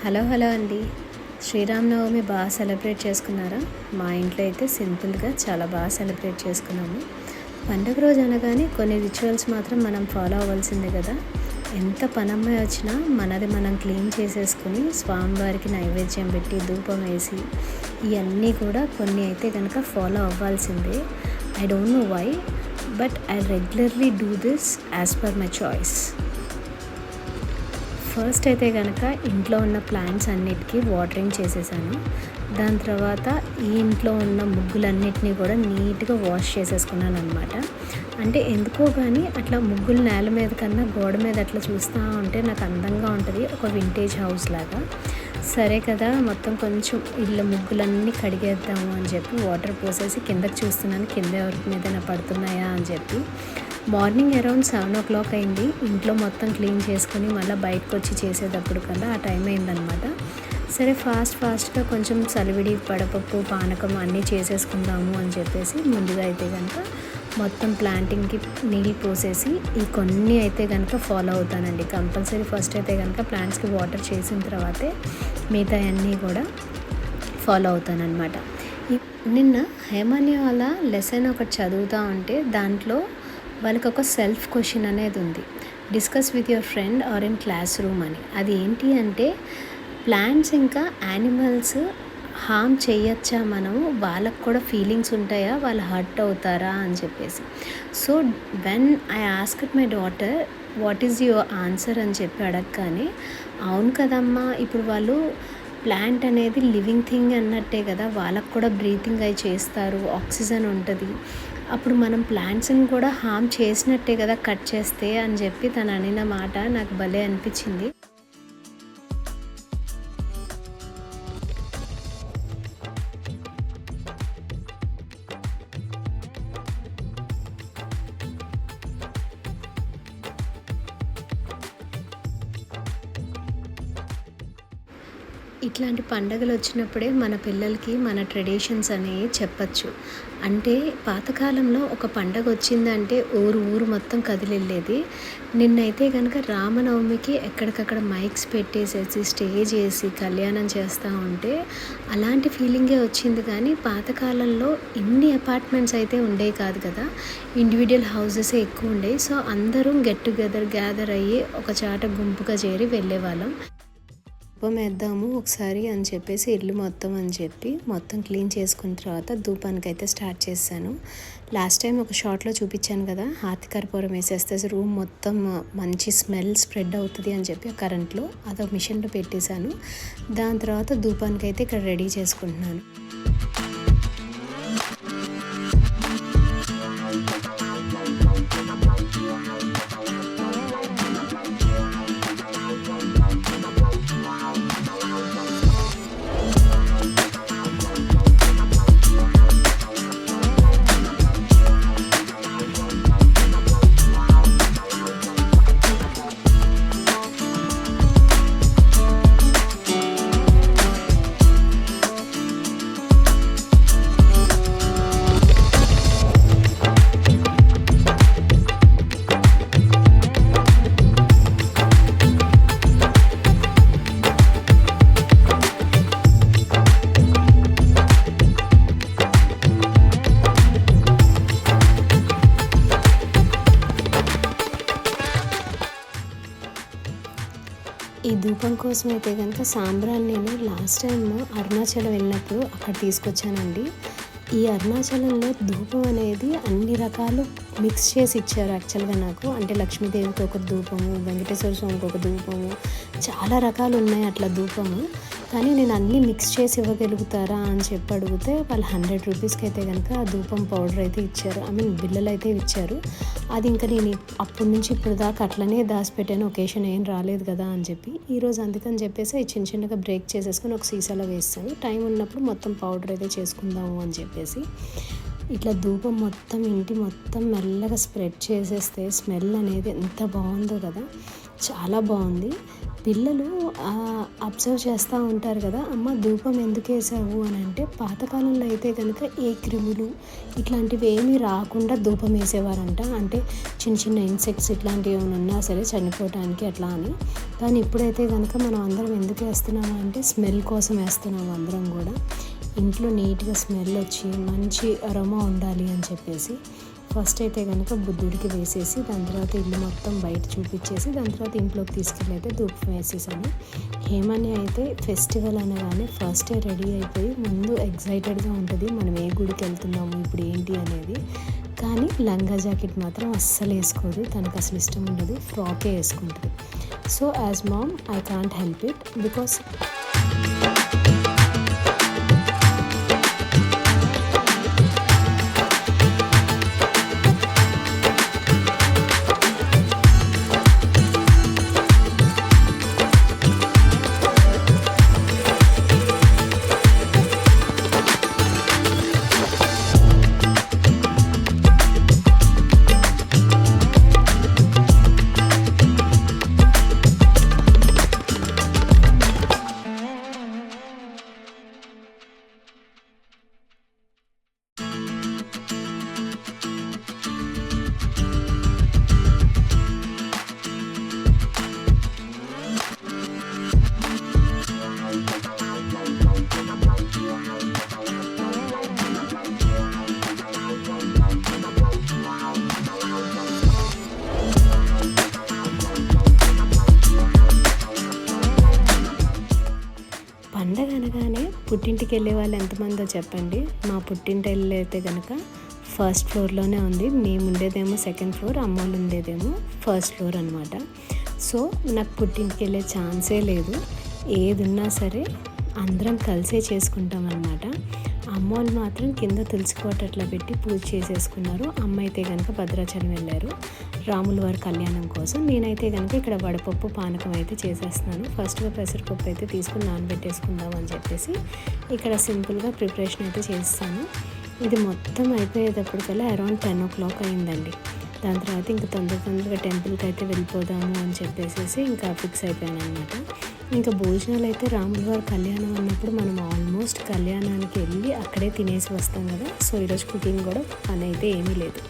Hello అండి. శ్రీరామనవమి బాగా celebrate చేసుకున్నారా? మా ఇంట్లో అయితే సింపుల్గా చాలా బాగా సెలబ్రేట్ చేసుకున్నాము. పండుగ రోజు అనగానే కొన్ని రిచువల్స్ మాత్రం మనం ఫాలో అవ్వాల్సిందే కదా. ఎంత పనమ్మాయి వచ్చినా మనది మనం క్లీన్ చేసేసుకుని స్వామివారికి నైవేద్యం పెట్టి ధూపం వేసి ఇవన్నీ కూడా కొన్ని అయితే కనుక ఫాలో అవ్వాల్సిందే. I don't know why, but I regularly do this as per my choice. First అయితే కనుక ఇంట్లో ఉన్న ప్లాంట్స్ అన్నిటికీ వాటరింగ్ చేసేసాను. దాని తర్వాత ఈ ఇంట్లో ఉన్న ముగ్గులన్నిటినీ కూడా నీట్గా వాష్ చేసేసుకున్నాను అనమాట. అంటే ఎందుకో కానీ అట్లా ముగ్గులు నేల మీద కన్నా గోడ మీద అట్లా చూస్తూ ఉంటే నాకు అందంగా ఉంటుంది, ఒక వింటేజ్ హౌస్ లాగా. సరే కదా, మొత్తం కొంచెం ఇళ్ళ ముగ్గులన్నీ కడిగేద్దాము అని చెప్పి వాటర్ పోసేసి కిందకి చూస్తున్నాను, కింద ఎవరికి మీదైనా పడుతున్నాయా అని చెప్పి. మార్నింగ్ అరౌండ్ 7 o'clock అయింది. ఇంట్లో మొత్తం క్లీన్ చేసుకొని మళ్ళీ బయటకు వచ్చి చేసేటప్పుడు కల్లా ఆ టైం అయిందనమాట. సరే ఫాస్ట్గా కొంచెం సలివిడి వడపప్పు పానకం అన్నీ చేసేసుకుందాము అని చెప్పేసి ముందుగా అయితే కనుక మొత్తం ప్లాంటింగ్కి నీళ్ళు పోసేసి ఈ కొన్ని అయితే కనుక ఫాలో అవుతానండి కంపల్సరీ. ఫస్ట్ అయితే కనుక ప్లాంట్స్కి వాటర్ చేసిన తర్వాతే మిగతా అన్నీ కూడా ఫాలో అవుతానన్నమాట. నిన్న హేమాన్య వాళ్ళ లెసన్ ఒకటి చదువుతూ ఉంటే దాంట్లో వాళ్ళకి ఒక సెల్ఫ్ క్వశ్చన్ అనేది ఉంది, discuss with your friend or in class room అని. అది ఏంటి అంటే ప్లాంట్స్ ఇంకా యానిమల్స్ హామ్ చేయొచ్చా, మనము వాళ్ళకు కూడా ఫీలింగ్స్ ఉంటాయా, వాళ్ళు హర్ట్ అవుతారా అని చెప్పేసి. So when I asked my daughter what is your answer అని చెప్పి అడగగానే, అవును కదమ్మా, ఇప్పుడు వాళ్ళు ప్లాంట్ అనేది లివింగ్ థింగ్ అన్నట్టే కదా, వాళ్ళకు కూడా బ్రీతింగ్ అయి చేస్తారు, ఆక్సిజన్ ఉంటుంది, అప్పుడు మనం ప్లాంట్స్ని కూడా హామ్ చేసినట్టే కదా కట్ చేస్తే అని చెప్పి తను అనిన మాట నాకు భలే అనిపించింది. ఇట్లాంటి పండుగలు వచ్చినప్పుడే మన పిల్లలకి మన ట్రెడిషన్స్ అనేవి చెప్పచ్చు. అంటే పాతకాలంలో ఒక పండగ వచ్చిందంటే ఊరు మొత్తం కదిలెళ్ళేది. నిన్నైతే కనుక రామనవమికి ఎక్కడికక్కడ మైక్స్ పెట్టేసేసి స్టేజ్ వేసి కళ్యాణం చేస్తూ ఉంటే అలాంటి ఫీలింగే వచ్చింది. కానీ పాతకాలంలో ఇన్ని అపార్ట్మెంట్స్ అయితే ఉండేవి కాదు కదా, ఇండివిజువల్ హౌసెసే ఎక్కువ ఉండేవి. సో అందరూ గ్యాదర్ అయ్యి ఒక చాట గుంపుగా చేరి వెళ్ళేవాళ్ళం. ధూపం వేద్దాము ఒకసారి అని చెప్పేసి ఇల్లు మొత్తం అని చెప్పి మొత్తం క్లీన్ చేసుకున్న తర్వాత ధూపానికి అయితే స్టార్ట్ చేశాను. లాస్ట్ టైం ఒక షార్ట్లో చూపించాను కదా, హారతి కర్పూరం వేసేస్తే రూమ్ మొత్తం మంచి స్మెల్ స్ప్రెడ్ అవుతుంది అని చెప్పి ఆ కరెంట్లో అదొక మిషన్లో పెట్టేశాను. దాని తర్వాత ధూపానికి అయితే ఇక్కడ రెడీ చేసుకుంటున్నాను. ఈ ధూపం కోసం అయితే కనుక సాంబ్రాన్ని నేను లాస్ట్ టైం అరుణాచలం వెళ్ళినప్పుడు అక్కడ తీసుకొచ్చానండి. ఈ అరుణాచలంలో ధూపం అనేది అన్ని రకాలు మిక్స్ చేసి ఇచ్చారు యాక్చువల్గా నాకు. అంటే లక్ష్మీదేవికి ఒక ధూపము, వెంకటేశ్వర స్వామికి ఒక ధూపము, చాలా రకాలు ఉన్నాయి అట్లా ధూపము. కానీ నేను అన్నీ మిక్స్ చేసి ఇవ్వగలుగుతారా అని చెప్పి అడిగితే వాళ్ళు 100 రూపీస్కి అయితే కనుక ఆ ధూపం పౌడర్ అయితే ఇచ్చారు, బిల్లలు అయితే ఇచ్చారు. అది ఇంకా నేను అప్పటి నుంచి ఇప్పుడు దాకా అట్లనే దాచిపెట్టాను, ఒకేషన్ ఏం రాలేదు కదా అని చెప్పి. ఈరోజు అందుకని చెప్పేసి చిన్నగా బ్రేక్ చేసేసుకొని ఒక సీసాలో వేస్తాను, టైం ఉన్నప్పుడు మొత్తం పౌడర్ అయితే చేసుకుందాము అని చెప్పేసి. ఇట్లా ధూపం మొత్తం ఇంటి మొత్తం మెల్లగా స్ప్రెడ్ చేసేస్తే స్మెల్ అనేది ఎంత బాగుందో కదా. చాలా బాగుంది. పిల్లలు అబ్జర్వ్ చేస్తూ ఉంటారు కదా, అమ్మ ధూపం ఎందుకు వేసావు అని అంటే, పాతకాలంలో అయితే కనుక ఏ క్రిములు ఇట్లాంటివి ఏమీ రాకుండా ధూపం వేసేవారంట. అంటే చిన్న చిన్న ఇన్సెక్ట్స్ ఇట్లాంటివి ఏమైనా ఉన్నా సరే చనిపోవటానికి అట్లా అని. కానీ ఇప్పుడైతే కనుక మనం అందరం ఎందుకు వేస్తున్నాము అంటే స్మెల్ కోసం వేస్తున్నాము అందరం కూడా. ఇంట్లో నీట్గా స్మెల్ వచ్చి మంచి అరోమా ఉండాలి అని చెప్పేసి ఫస్ట్ అయితే కనుక బుద్ధుడికి వేసేసి దాని తర్వాత ఇల్లు మొత్తం బయట చూపించేసి దాని తర్వాత ఇంట్లోకి తీసుకెళ్ళి అయితే ధూపం వేసేసాను. హేమని అయితే ఫెస్టివల్ అనగానే ఫస్టే రెడీ అయిపోయి ముందు ఎగ్జైటెడ్గా ఉంటుంది, మనం ఏ గుడికి వెళ్తున్నాము ఇప్పుడు ఏంటి అనేది. కానీ లంగా జాకెట్ మాత్రం అస్సలు వేసుకోదు, తనకు అసలు ఇష్టం ఉండదు, ఫ్రాకే వేసుకుంటుంది. So as mom I can't help it because పండగ అనగానే పుట్టింటికి వెళ్ళే వాళ్ళు ఎంతమందో చెప్పండి. మా పుట్టింటి ఇల్లు అయితే కనుక ఫస్ట్ ఫ్లోర్లోనే ఉంది. మేము ఉండేదేమో సెకండ్ ఫ్లోర్, అమ్మోళ్ళు ఉండేదేమో ఫస్ట్ ఫ్లోర్ అనమాట. సో నాకు పుట్టింటికి వెళ్ళే ఛాన్సే లేదు. ఏది ఉన్నా సరే అందరం కలిసే చేసుకుంటాం అనమాట. అమ్మోళ్ళు మాత్రం కింద తులసికోట అట్లా పెట్టి పూజ చేసేసుకున్నారు. అమ్మ అయితే కనుక భద్రాచలం వెళ్ళారు రాముల వారి కళ్యాణం కోసం. నేనైతే కనుక ఇక్కడ వడపప్పు పానకం అయితే చేసేస్తున్నాను. ఫస్ట్గా పెసరపప్పు అయితే తీసుకుని నానబెట్టేసుకుందాం అని చెప్పేసి ఇక్కడ సింపుల్గా ప్రిపరేషన్ అయితే చేస్తాను. ఇది మొత్తం అయిపోయేటప్పటికల్లా అరౌండ్ 10 o'clock అయిందండి. దాని తర్వాత ఇంకా తొందరగా టెంపుల్కి అయితే వెళ్ళిపోదాము అని చెప్పేసి ఇంకా ఫిక్స్ అయిపోయాను అనమాట. ఇంకా భోజనాలు అయితే రాముల వారి కళ్యాణం అన్నప్పుడు మనం ఆల్మోస్ట్ కళ్యాణానికి వెళ్ళి అక్కడే తినేసి వస్తాం కదా. సో ఈరోజు కుకింగ్ కూడా పని అయితే ఏమీ లేదు.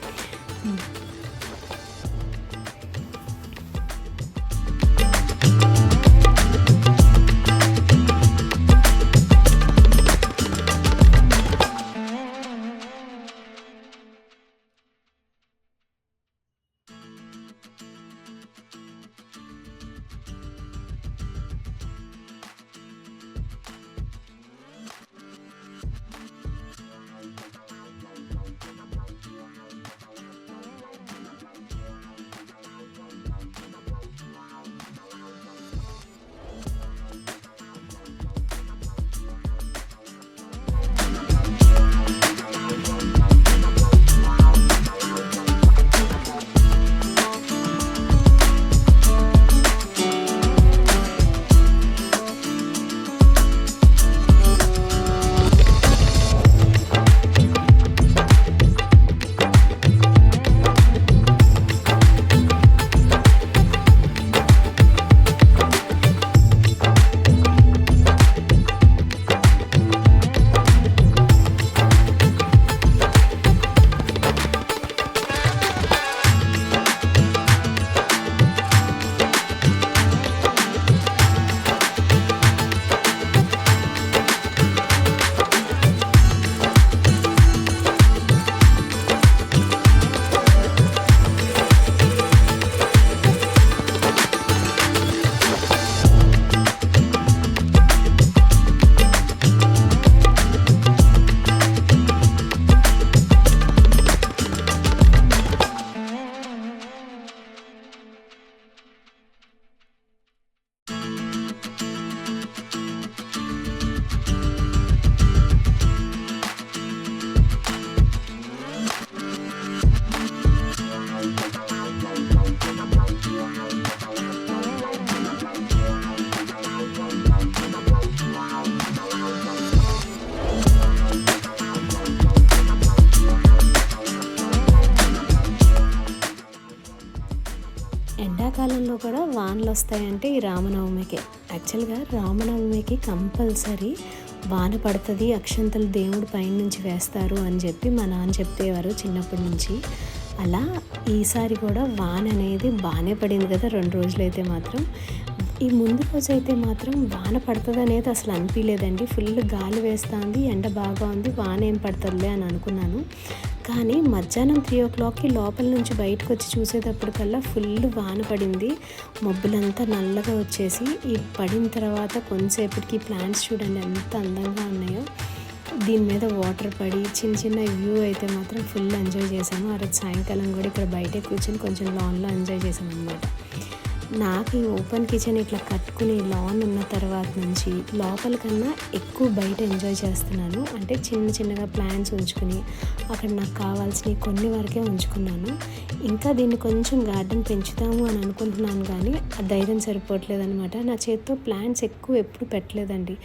వర్షాకాలంలో కూడా వానలు వస్తాయంటే ఈ రామనవమికే. యాక్చువల్గా రామనవమికి కంపల్సరీ వాన పడుతుంది, అక్షంతలు దేవుడు పైనుంచి వేస్తారు అని చెప్పి మా నాన్న చెప్పేవారు చిన్నప్పటి నుంచి. అలా ఈసారి కూడా వాన అనేది బాగానే పడింది కదా 2 రోజులైతే మాత్రం. ఈ ముందు రోజు అయితే మాత్రం వాన పడుతుంది అనేది అసలు అనిపించలేదండి. ఫుల్ గాలి వేస్తుంది, ఎండ బాగా ఉంది, వాన ఏం పడుతుందిలే అని అనుకున్నాను. కానీ మధ్యాహ్నం 3 o'clockకి లోపల నుంచి బయటకు వచ్చి చూసేటప్పటికల్లా ఫుల్ వాన పడింది. మబ్బులంతా నల్లగా వచ్చేసి ఈ పడిన తర్వాత కొంతసేపటికి ప్లాంట్స్ చూడండి ఎంత అందంగా ఉన్నాయో. దీని మీద వాటర్ పడి చిన్న చిన్న వ్యూ అయితే మాత్రం ఫుల్ ఎంజాయ్ చేశాను. ఆ రోజు సాయంకాలం కూడా ఇక్కడ బయటే కూర్చొని కొంచెం లాన్లో ఎంజాయ్ చేశాను అనమాట. నాకు ఈ ఓపెన్ కిచెన్ ఇట్లా కట్టుకుని లాన్ ఉన్న తర్వాత నుంచి లోపల కన్నా ఎక్కువ బయట ఎంజాయ్ చేస్తున్నాను. అంటే చిన్న చిన్నగా ప్లాంట్స్ ఉంచుకుని అక్కడ నాకు కావాల్సినవి కొన్ని వరకే ఉంచుకున్నాను. ఇంకా దీన్ని కొంచెం గార్డెన్ పెంచుతాము అని అనుకుంటున్నాను, కానీ ఆ ధైర్యం సరిపోవట్లేదు అనమాట. నా చేతితో ప్లాంట్స్ ఎక్కువ ఎప్పుడు పెట్టలేదండి.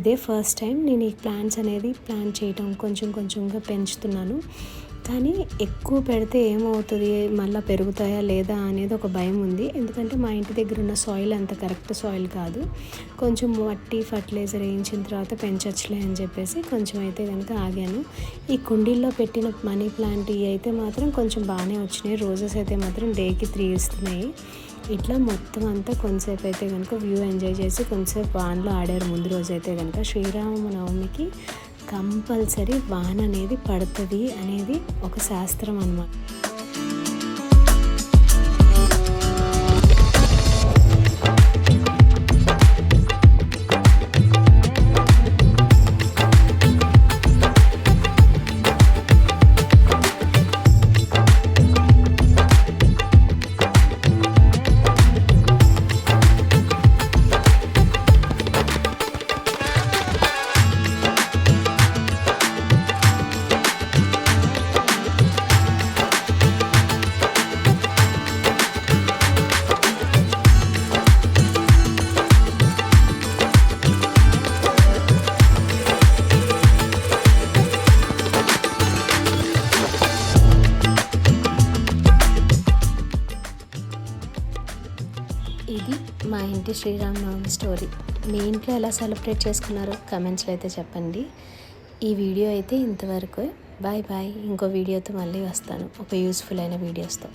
ఇదే ఫస్ట్ టైం నేను ఈ ప్లాంట్స్ అనేది ప్లాంట్ చేయటం, కొంచెం కొంచెంగా పెంచుతున్నాను. కానీ ఎక్కువ పెడితే ఏమవుతుంది, మళ్ళీ పెరుగుతాయా లేదా అనేది ఒక భయం ఉంది. ఎందుకంటే మా ఇంటి దగ్గర ఉన్న సాయిల్ అంత కరెక్ట్ సాయిల్ కాదు. కొంచెం మట్టి ఫర్టిలైజర్ వేయించిన తర్వాత పెంచొచ్చులే అని చెప్పేసి కొంచెం అయితే కనుక ఆగాను. ఈ కుండీల్లో పెట్టిన మనీ ప్లాంట్ ఇవి అయితే మాత్రం కొంచెం బాగానే వచ్చినాయి. రోజెస్ అయితే మాత్రం డేకి 3 ఇస్తున్నాయి. ఇట్లా మొత్తం అంతా కొంతసేపు అయితే కనుక వ్యూ ఎంజాయ్ చేసి కొంతసేపు వానలో ఆడారు. ముందు రోజు అయితే కనుక శ్రీరామనవమికి కంపల్సరీ వాన అనేది పడుతుంది అనేది ఒక శాస్త్రం అన్నమాట. ఇది మా ఇంటి శ్రీరామనవమి స్టోరీ. మీ ఇంట్లో ఎలా సెలబ్రేట్ చేసుకున్నారో కమెంట్స్లో అయితే చెప్పండి. ఈ వీడియో అయితే ఇంతవరకు. Bye bye. ఇంకో వీడియోతో మళ్ళీ వస్తాను, ఒక యూస్ఫుల్ అయిన వీడియోస్తో.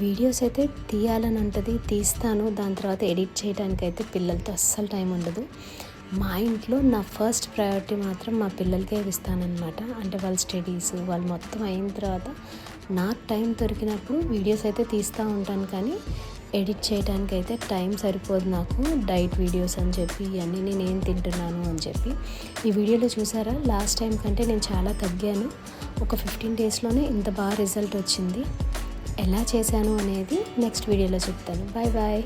వీడియోస్ అయితే తీయాలని ఉంటుంది, తీస్తాను. దాని తర్వాత ఎడిట్ చేయడానికి అయితే పిల్లలతో అస్సలు టైం ఉండదు. మా ఇంట్లో నా ఫస్ట్ ప్రయారిటీ మాత్రం మా పిల్లలకే ఇస్తానన్నమాట. అంటే వాళ్ళ స్టడీస్ వాళ్ళు మొత్తం అయిన తర్వాత నాకు టైం దొరికినప్పుడు వీడియోస్ అయితే తీస్తూ ఉంటాను. కానీ ఎడిట్ చేయడానికి అయితే టైం సరిపోదు నాకు. డైట్ వీడియోస్ అని చెప్పి ఇవన్నీ నేను ఏం తింటున్నాను అని చెప్పి. ఈ వీడియోలో చూసారా, లాస్ట్ టైం కంటే నేను చాలా తగ్గాను. ఒక 15 daysలోనే ఇంత బాగా రిజల్ట్ వచ్చింది. ఎలా చేశాను అనేది నెక్స్ట్ వీడియోలో చెప్తాను. Bye bye.